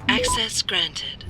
Access granted.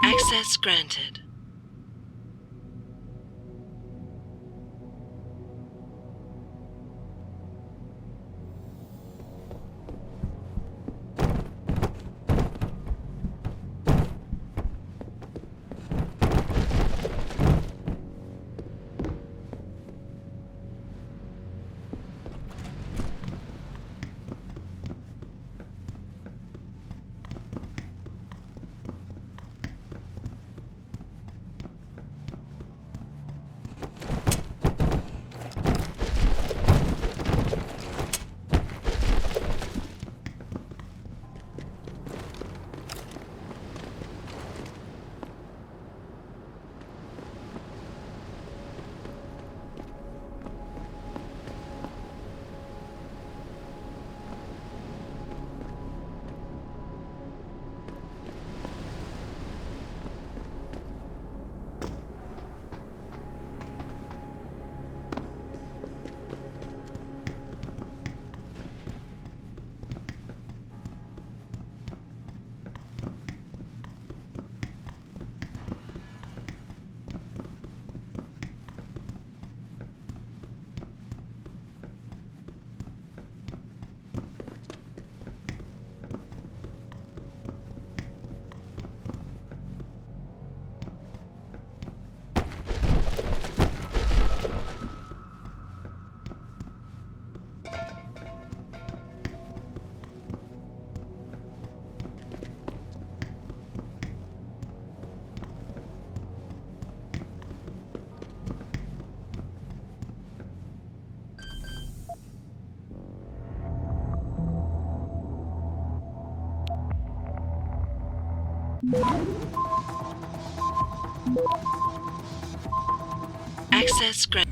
Access granted. Access granted.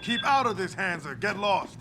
Keep out of this, Hansa. Get lost.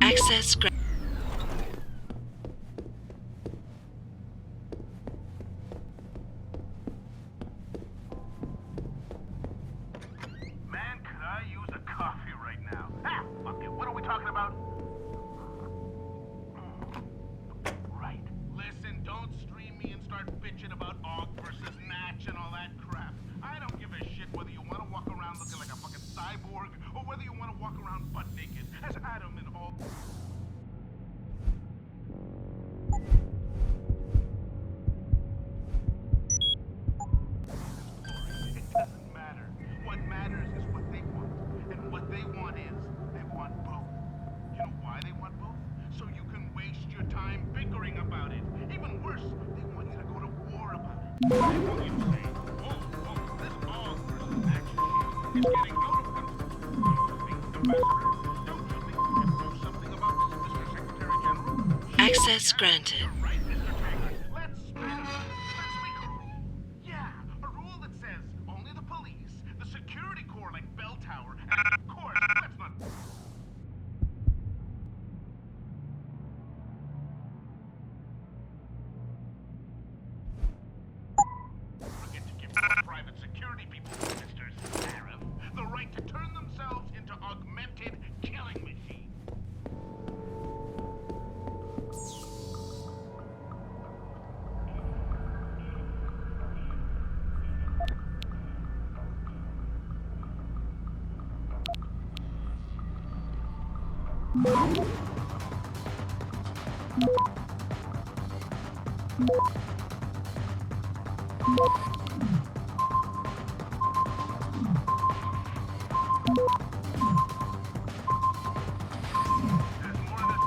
Access granted. Man, could I use a coffee right now? Ah, fuck it. What are we talking about? Right. Listen, don't stream me and start bitching about Og versus Natch and all that crap. I don't give a shit whether you want to walk around looking like a fucking cyborg or whether you want to walk around butt naked as Adam and all. It doesn't matter. What matters is what they want. And what they want is, they want both. You know why they want both? So you can waste your time bickering about it. Even worse, they want you to go to war about it. They want you to say, this Og versus Natch shit is getting out of control. Don't you think we can do something about this, Mr. Secretary General? Access granted. You're right, Mr. Taggart. Let's make a rule. Yeah, a rule that says only the police, the security corps like Bell Tower, and of course, let's not... Forget to give private security people, Mr. Sarif, the right to turn themselves into augmented killing machines.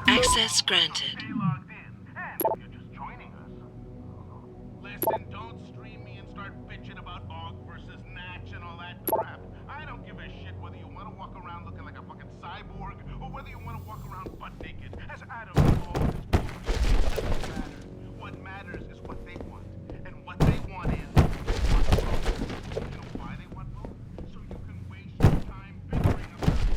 Access granted. Stay logged in, and if you're just joining us. Listen, don't stream me and start bitching about Og versus Natch and all that crap. I don't give a shit whether you want to walk around looking like a fucking cyborg or whether you want to walk around butt naked as Adam and all his boys. It doesn't matter. What matters is what they want. And what they want is they want both. You know why they want both? So you can waste your time bickering about it.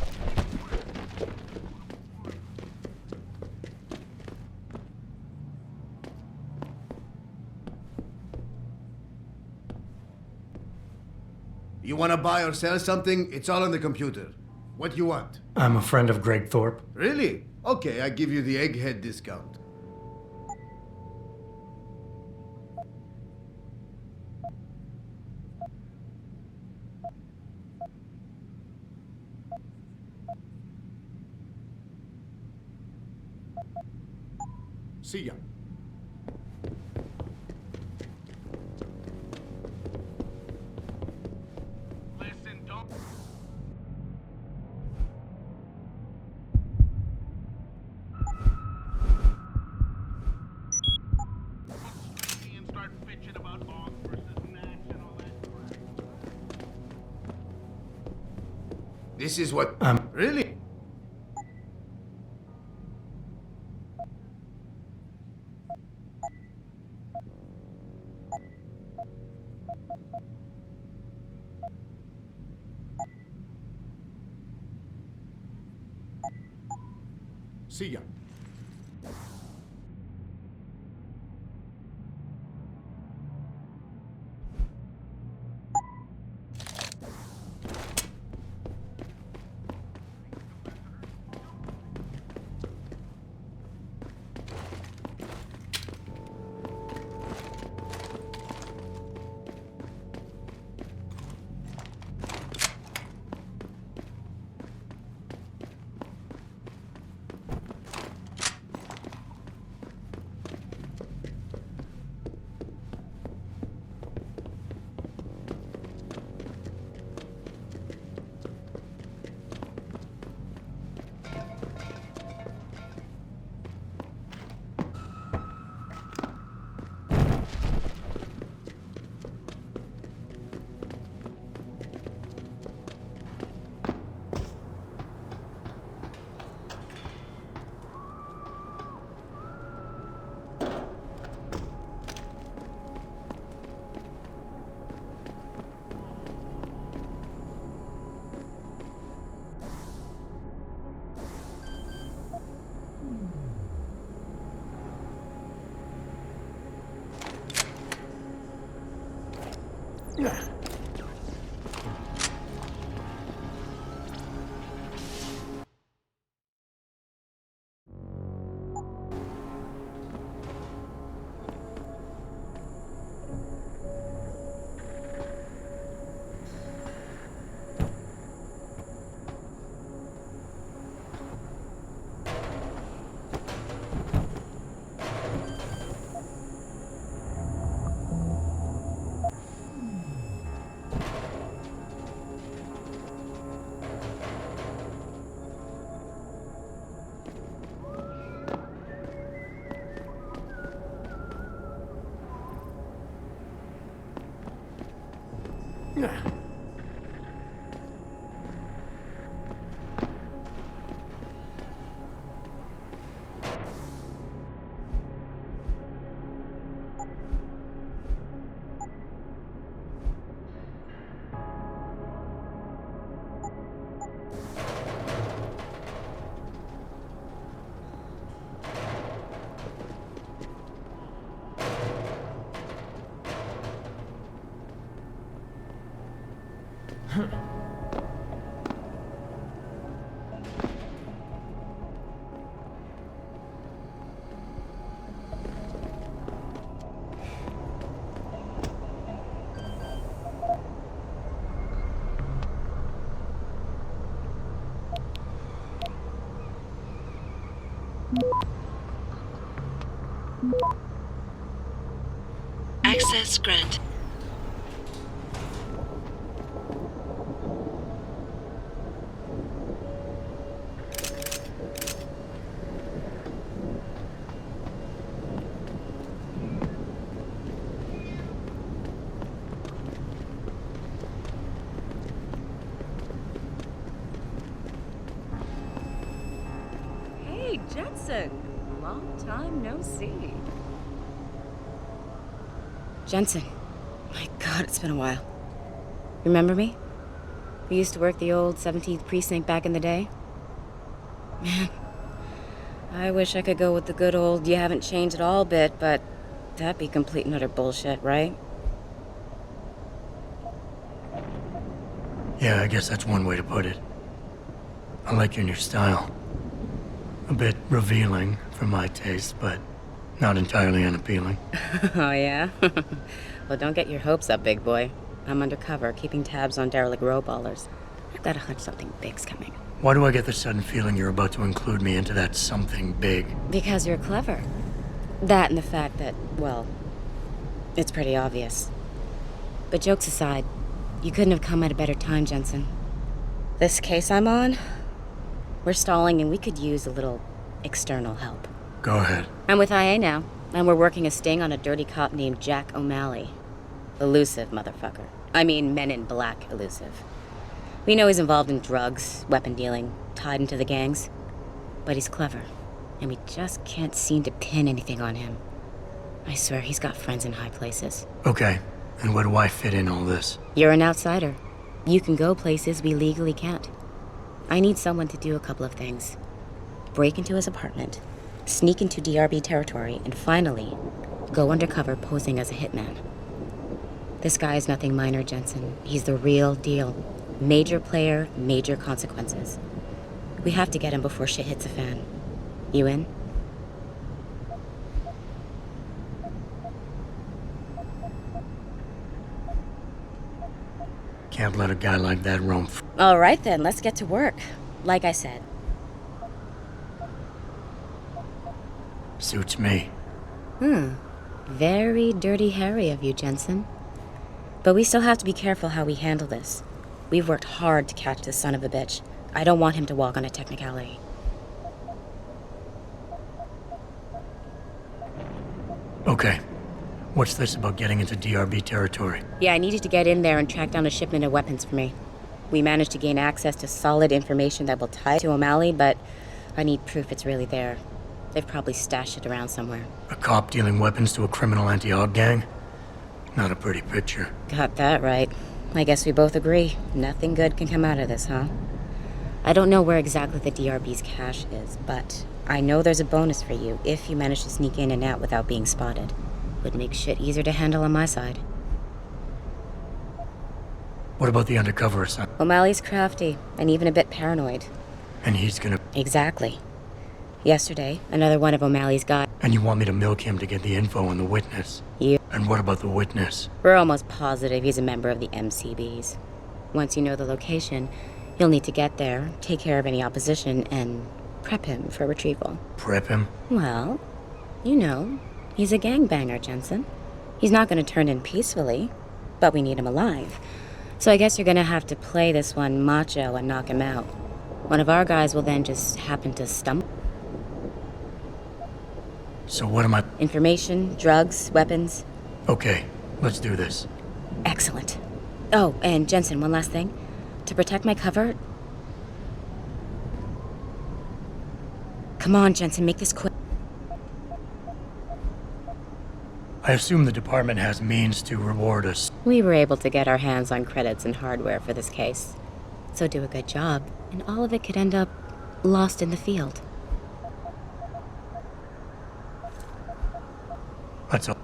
You want to buy or sell something? It's all on the computer. What you want? I'm a friend of Greg Thorpe. Really? Okay, I give you the egghead discount. See ya. Listen, don't... stream me and start bitching about Og versus Natch and all that crap. This is what... Really? See ya. Access granted. Hey, Jensen. Long time no see. Jensen. My God, it's been a while. Remember me? We used to work the old 17th precinct back in the day. Man, I wish I could go with the good old you haven't changed at all bit, but that'd be complete and utter bullshit, right? Yeah, I guess that's one way to put it. I like your new style. A bit revealing for my taste, but not entirely unappealing. Oh, yeah? Well, don't get your hopes up, big boy. I'm undercover, keeping tabs on derelict row-ballers. I've got a hunch something big's coming. Why do I get the sudden feeling you're about to include me into that something big? Because you're clever. That and the fact that, well, it's pretty obvious. But jokes aside, you couldn't have come at a better time, Jensen. This case I'm on, we're stalling and we could use a little external help. Go ahead. I'm with IA now, and we're working a sting on a dirty cop named Jack O'Malley. Elusive motherfucker. I mean, Men in Black elusive. We know he's involved in drugs, weapon dealing, tied into the gangs. But he's clever, and we just can't seem to pin anything on him. I swear he's got friends in high places. Okay, and where do I fit in all this? You're an outsider. You can go places we legally can't. I need someone to do a couple of things. Break into his apartment, sneak into DRB territory, and finally, go undercover posing as a hitman. This guy is nothing minor, Jensen. He's the real deal. Major player, major consequences. We have to get him before shit hits the fan. You in? Can't let a guy like that roam. All right then, let's get to work. Like I said. Suits me. Very dirty Harry of you, Jensen. But we still have to be careful how we handle this. We've worked hard to catch this son of a bitch. I don't want him to walk on a technicality. Okay. What's this about getting into DRB territory? Yeah, I need you to get in there and track down a shipment of weapons for me. We managed to gain access to solid information that will tie to O'Malley, but I need proof it's really there. They've probably stashed it around somewhere. A cop dealing weapons to a criminal anti-aug gang? Not a pretty picture. Got that right. I guess we both agree. Nothing good can come out of this, huh? I don't know where exactly the DRB's cache is, but I know there's a bonus for you if you manage to sneak in and out without being spotted. Would make shit easier to handle on my side. What about the undercover assignment? O'Malley's crafty and even a bit paranoid. And he's gonna... Exactly. Yesterday, another one of O'Malley's guys... And you want me to milk him to get the info on the witness? You... And what about the witness? We're almost positive he's a member of the MCBs. Once you know the location, you'll need to get there, take care of any opposition, and prep him for retrieval. Prep him? Well, you know, he's a gangbanger, Jensen. He's not going to turn in peacefully, but we need him alive. So I guess you're going to have to play this one macho and knock him out. One of our guys will then just happen to stumble. So what am I... Information, drugs, weapons. Okay, let's do this. Excellent. Oh, and Jensen, one last thing. To protect my cover... Come on, Jensen, make this quick. I assume the department has means to reward us. We were able to get our hands on credits and hardware for this case. So do a good job, and all of it could end up lost in the field. That's all.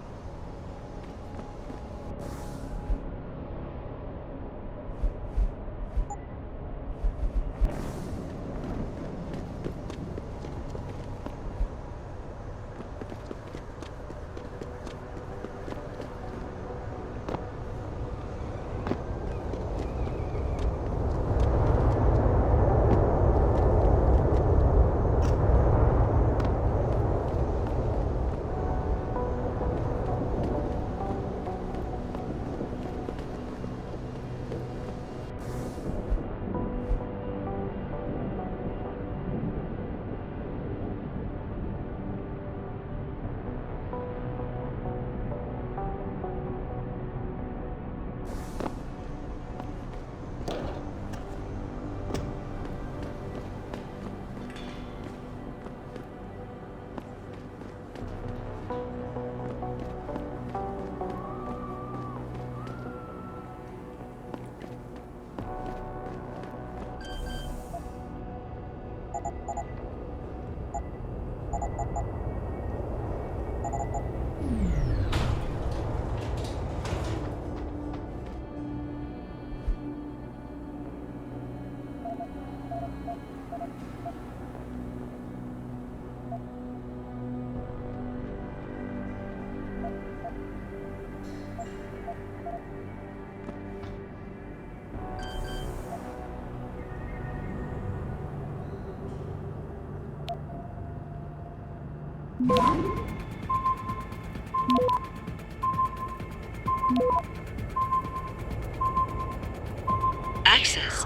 Access.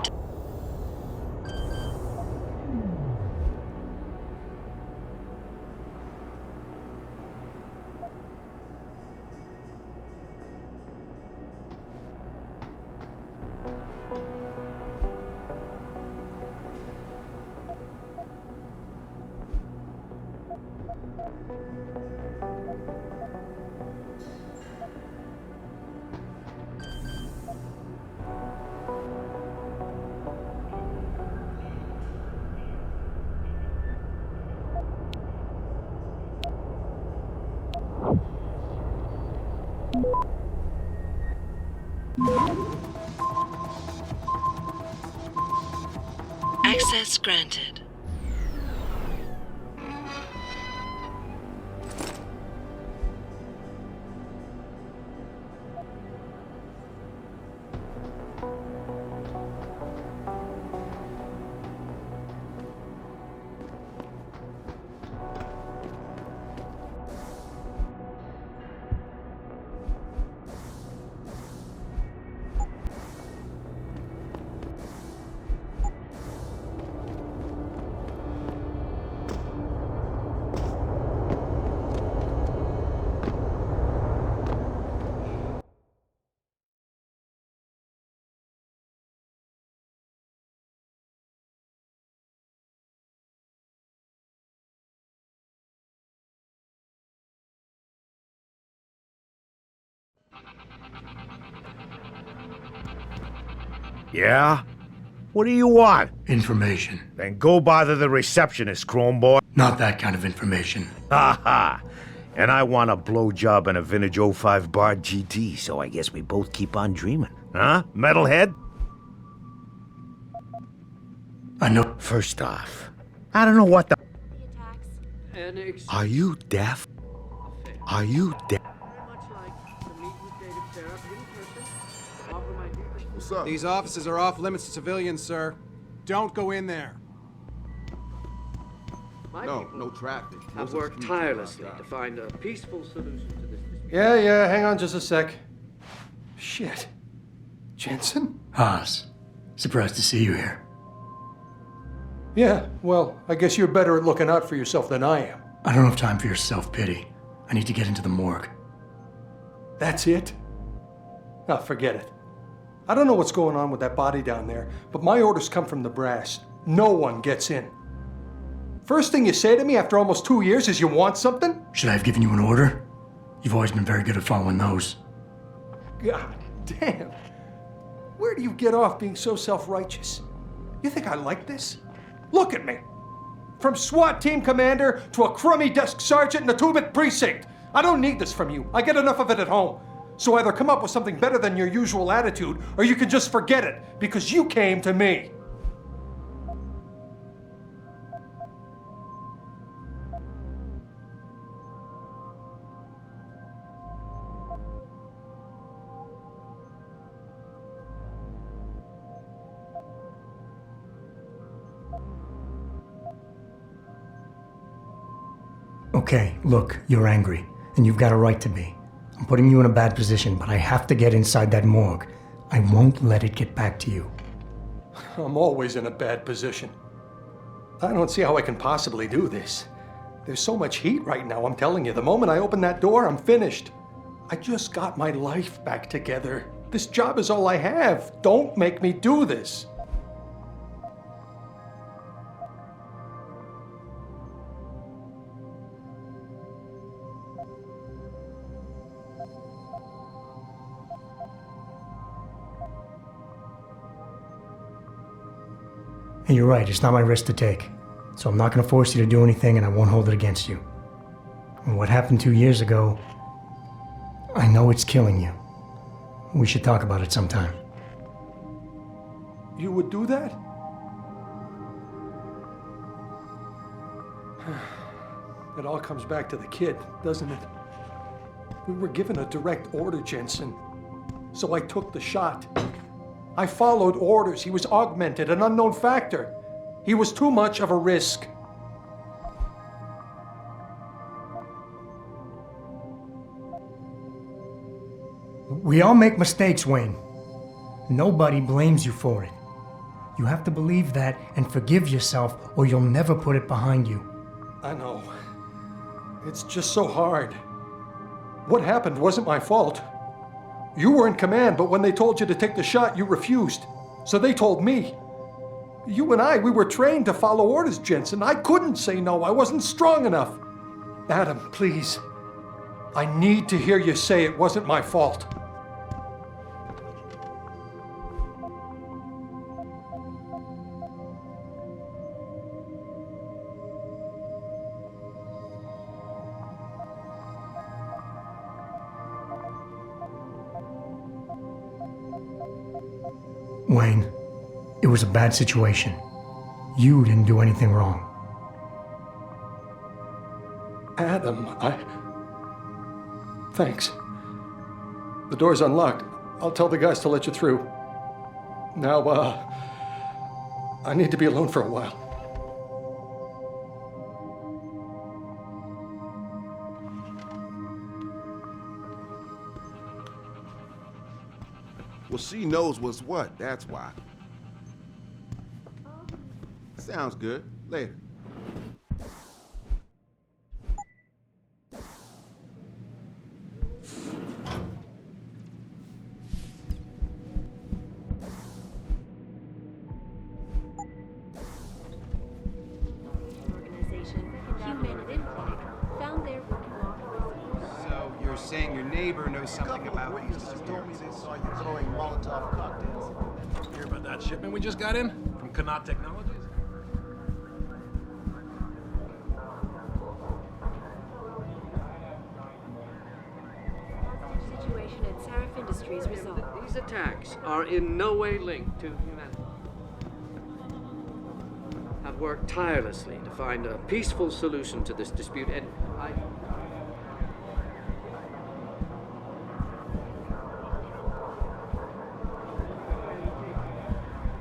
Access granted. Yeah? What do you want? Information. Then go bother the receptionist, Chrome boy. Not that kind of information. Ha ha! And I want a blowjob and a vintage '05 Bar GT, so I guess we both keep on dreaming. Huh, metalhead? I know. First off, I don't know what the... Are you deaf? Are you deaf? What's up? These offices are off limits to civilians, sir. Don't go in there. No traffic. I've worked tirelessly to find a peaceful solution to this dispute. Yeah, hang on just a sec. Shit. Jensen? Haas. Surprised to see you here. Yeah, well, I guess you're better at looking out for yourself than I am. I don't have time for your self-pity. I need to get into the morgue. That's it? Now, forget it. I don't know what's going on with that body down there, but my orders come from the brass. No one gets in. First thing you say to me after almost 2 years is you want something? Should I have given you an order? You've always been very good at following those. God damn. Where do you get off being so self-righteous? You think I like this? Look at me. From SWAT team commander to a crummy desk sergeant in the 2-bit precinct. I don't need this from you. I get enough of it at home. So either come up with something better than your usual attitude, or you can just forget it, because you came to me. Okay, look, you're angry, and you've got a right to be. I'm putting you in a bad position, but I have to get inside that morgue. I won't let it get back to you. I'm always in a bad position. I don't see how I can possibly do this. There's so much heat right now, I'm telling you. The moment I open that door, I'm finished. I just got my life back together. This job is all I have. Don't make me do this. And you're right, it's not my risk to take. So I'm not going to force you to do anything, and I won't hold it against you. And what happened 2 years ago, I know it's killing you. We should talk about it sometime. You would do that? It all comes back to the kid, doesn't it? We were given a direct order, Jensen. So I took the shot. I followed orders. He was augmented, an unknown factor. He was too much of a risk. We all make mistakes, Wayne. Nobody blames you for it. You have to believe that and forgive yourself, or you'll never put it behind you. I know. It's just so hard. What happened wasn't my fault. You were in command, but when they told you to take the shot, you refused. So they told me. You and I, we were trained to follow orders, Jensen. I couldn't say no. I wasn't strong enough. Adam, please. I need to hear you say it wasn't my fault. Wayne, it was a bad situation. You didn't do anything wrong. Adam, Thanks. The door's unlocked. I'll tell the guys to let you through. Now, I need to be alone for a while. Well, she knows what's what, that's why. Sounds good. Later. So you're saying your neighbor knows something about these disappearances? They saw you throwing Molotov cocktails. Hear about that shipment we just got in? From Connaught Technologies? Situation at Sarif Industries resolved. These attacks are in no way linked to humanity. I've worked tirelessly to find a peaceful solution to this dispute, and I...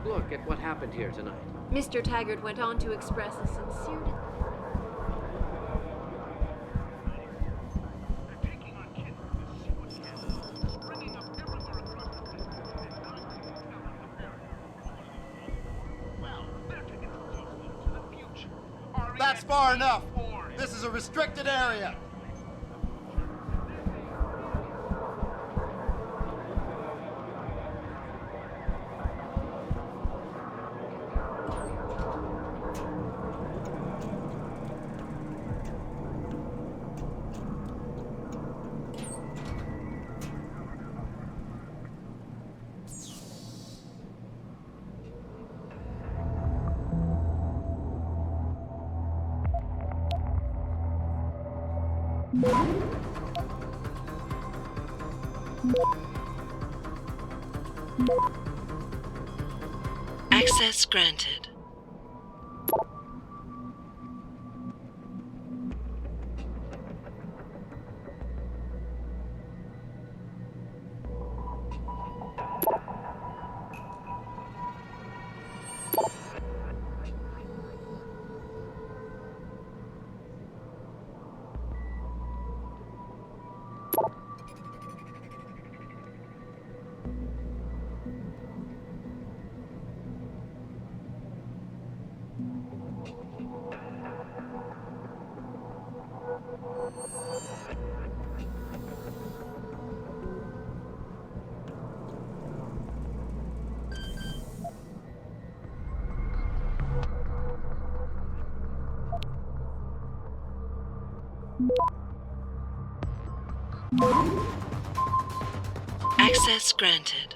Look at what happened here tonight. Mr. Taggart went on to express a sincere... That's far enough. This is a restricted area. Access granted. Access granted.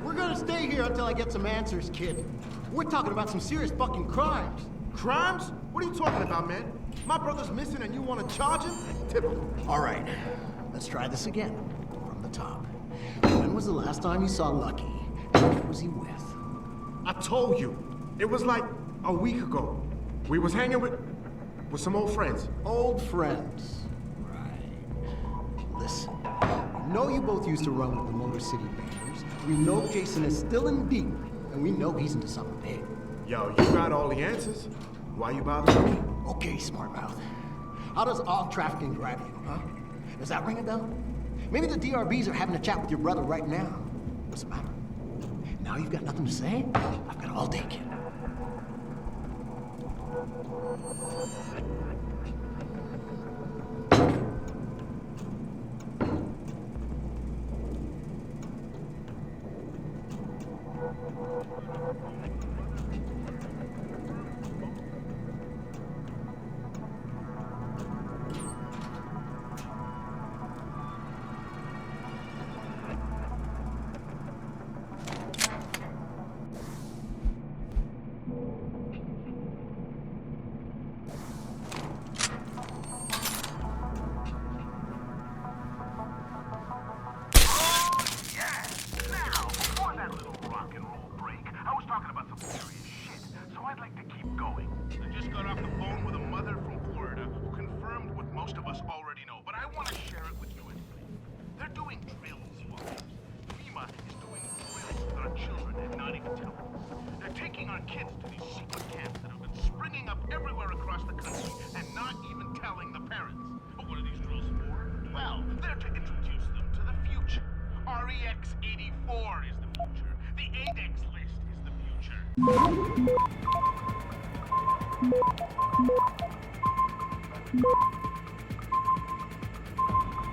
We're gonna stay here until I get some answers, kid. We're talking about some serious fucking crimes. Crimes? What are you talking about, man? My brother's missing and you want to charge him? Typical. All right, let's try this again. From the top. When was the last time you saw Lucky? And who was he with? I told you. It was like A week ago. We was hanging with some old friends. Old friends. Right. Listen, we know you both used to run with the Motor City Bangers. We know Jason is still in deep, and we know he's into something big. Yo, you got all the answers. Why you bothering me? Okay, smart mouth. How does all trafficking grab you, huh? Does that ring a bell? Maybe the DRBs are having a chat with your brother right now. What's the matter? Now you've got nothing to say? I've got all day, kid.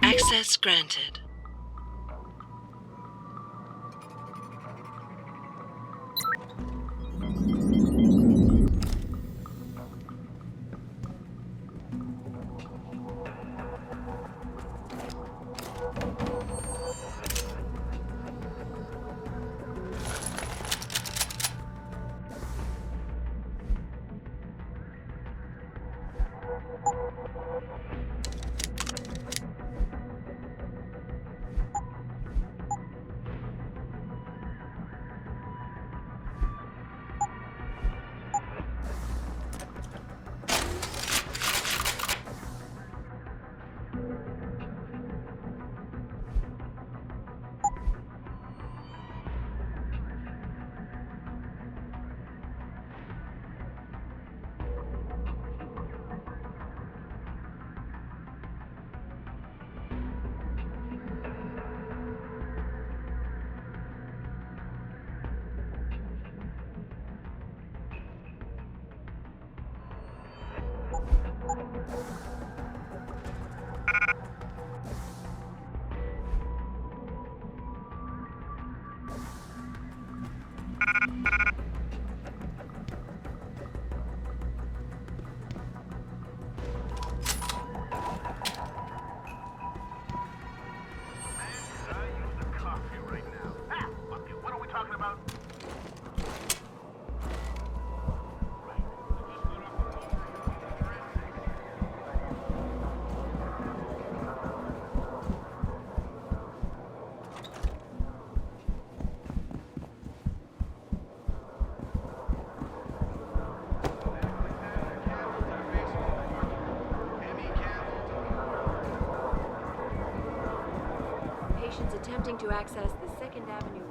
Access granted. Attempting to access the 2nd Avenue.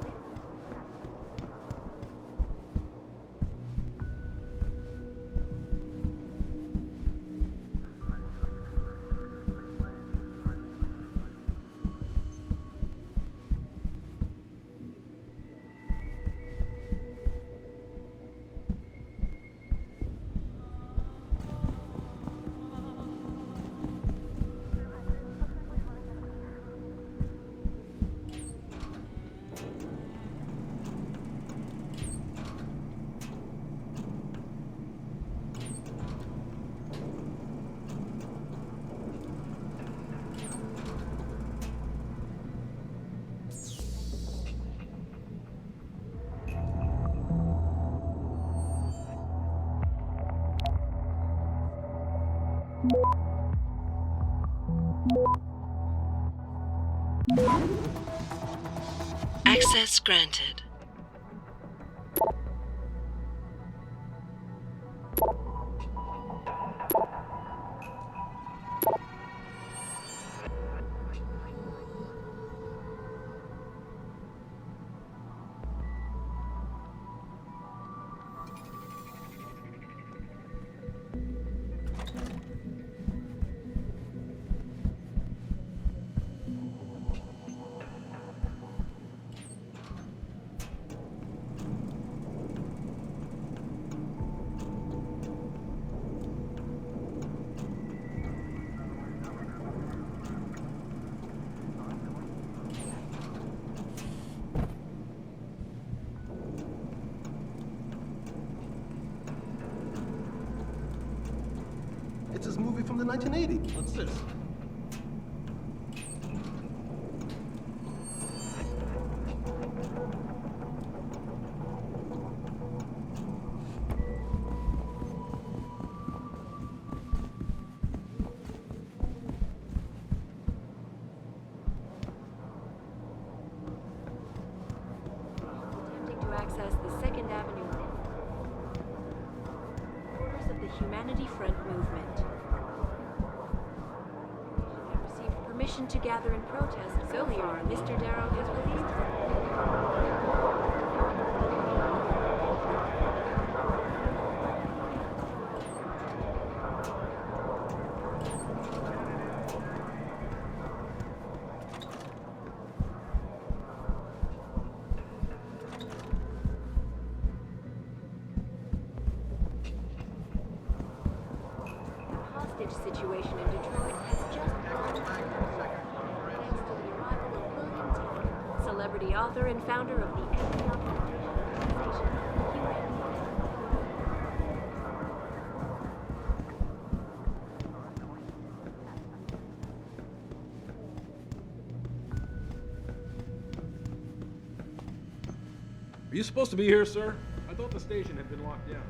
Access granted. 1980. What's this? Attempting to access the Second Avenue quarters of the Humanity Front movement. Have received permission to gather and protest. So far, Mr. Darrow has released. Situation in Detroit has just thanks to the arrival of William Taylor, celebrity author and founder of the anti-occupation organization Humanity. Are you supposed to be here, sir? I thought the station had been locked down.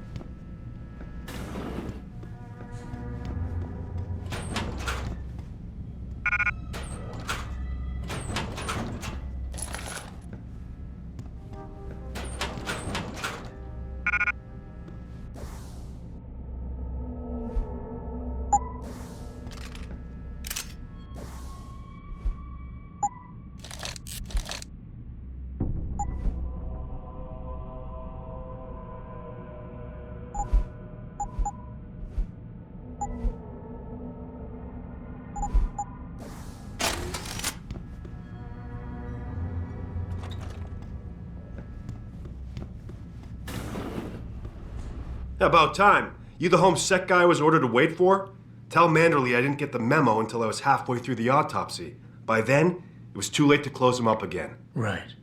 About time. You the home sec guy I was ordered to wait for? Tell Manderley I didn't get the memo until I was halfway through the autopsy. By then, it was too late to close him up again. Right.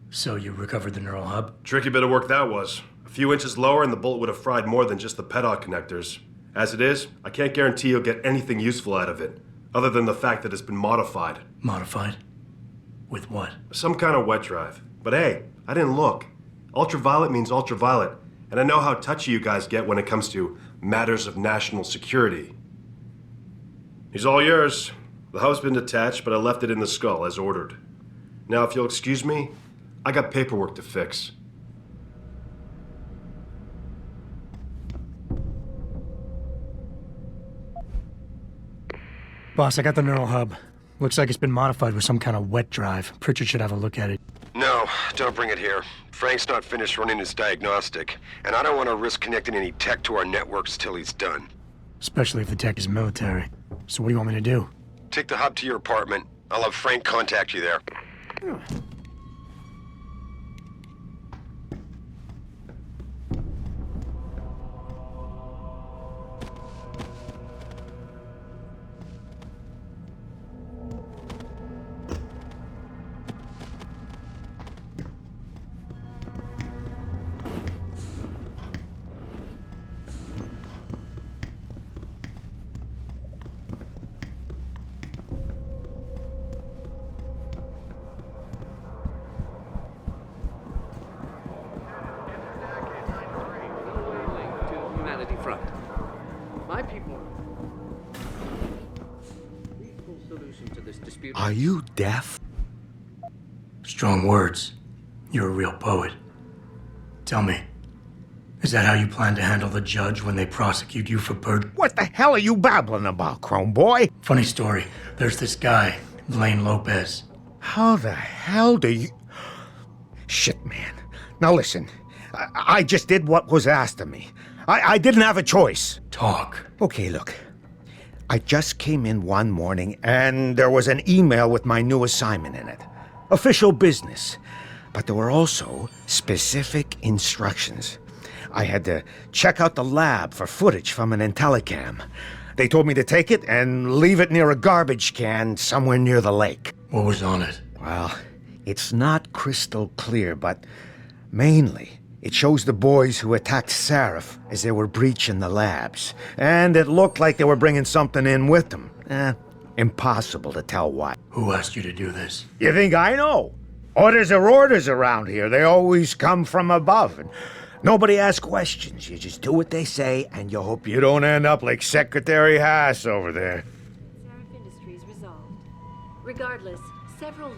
So you recovered the neural hub? Tricky bit of work that was. A few inches lower and the bullet would have fried more than just the pedal connectors. As it is, I can't guarantee you'll get anything useful out of it, other than the fact that it's been modified. Modified? With what? Some kind of wet drive. But hey, I didn't look. Ultraviolet means ultraviolet. And I know how touchy you guys get when it comes to matters of national security. He's all yours. The hub's been detached, but I left it in the skull as ordered. Now, if you'll excuse me, I got paperwork to fix. Boss, I got the neural hub. Looks like it's been modified with some kind of wet drive. Pritchard should have a look at it. No, don't bring it here. Frank's not finished running his diagnostic, and I don't want to risk connecting any tech to our networks till he's done. Especially if the tech is military. So what do you want me to do? Take the hub to your apartment. I'll have Frank contact you there. Front. My people. Peaceful solution to this dispute. Are you deaf? Strong words. You're a real poet. Tell me, is that how you plan to handle the judge when they prosecute you for What the hell are you babbling about, Chrome Boy? Funny story. There's this guy, Blaine Lopez. How the hell do you... Shit, man. Now listen, I just did what was asked of me. I didn't have a choice. Talk. Okay, look. I just came in one morning and there was an email with my new assignment in it. Official business. But there were also specific instructions. I had to check out the lab for footage from an IntelliCam. They told me to take it and leave it near a garbage can somewhere near the lake. What was on it? Well, it's not crystal clear, but mainly It shows the boys who attacked Seraph as they were breaching the labs. And it looked like they were bringing something in with them. Impossible to tell what. Who asked you to do this? You think I know? Orders are orders around here. They always come from above. And nobody asks questions. You just do what they say, and you hope you don't end up like Secretary Haas over there. Seraph Industries resolved. Regardless, several